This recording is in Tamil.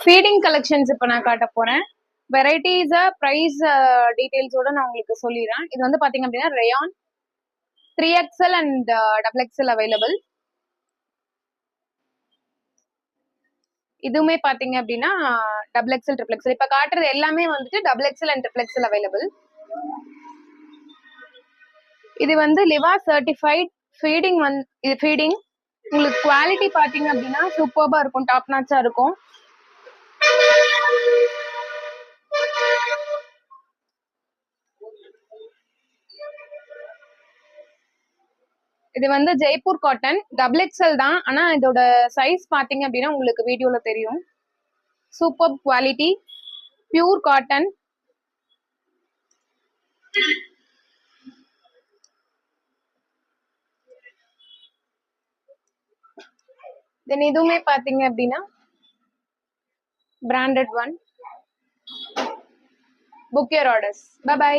ஃபீடிங் கலெக்ஷன்ஸ் இப்போ நான் காட்ட போறேன். வெரைட்டிஸ் பிரைஸ் டீடைல்ஸோட நான் உங்களுக்கு சொல்லிடுறேன். இது வந்து பாத்தீங்க அப்படின்னா rayon 3XL and XXL available. இதுவுமே பாத்தீங்க அப்படின்னா XXL XXL. இப்ப காட்டுறது எல்லாமே வந்துட்டு XXL அண்ட் XXL அவைலபிள். இது வந்து லிவா சர்டிஃபைட் ஃபீடிங் இது ஃபீடிங் உங்களுக்கு குவாலிட்டி பாத்தீங்க அப்படின்னா சூப்பர்பா இருக்கும், டாப் நாச்சா இருக்கும். இது வந்து ஜெய்ப்பூர் காட்டன் XXL தான். ஆனா இதோட சைஸ் பாத்தீங்க அப்படின்னா உங்களுக்கு வீடியோல தெரியும். Super quality, pure cotton. Then இதுவுமே பாத்தீங்க அப்படின்னா branded one. Book your orders. Bye by.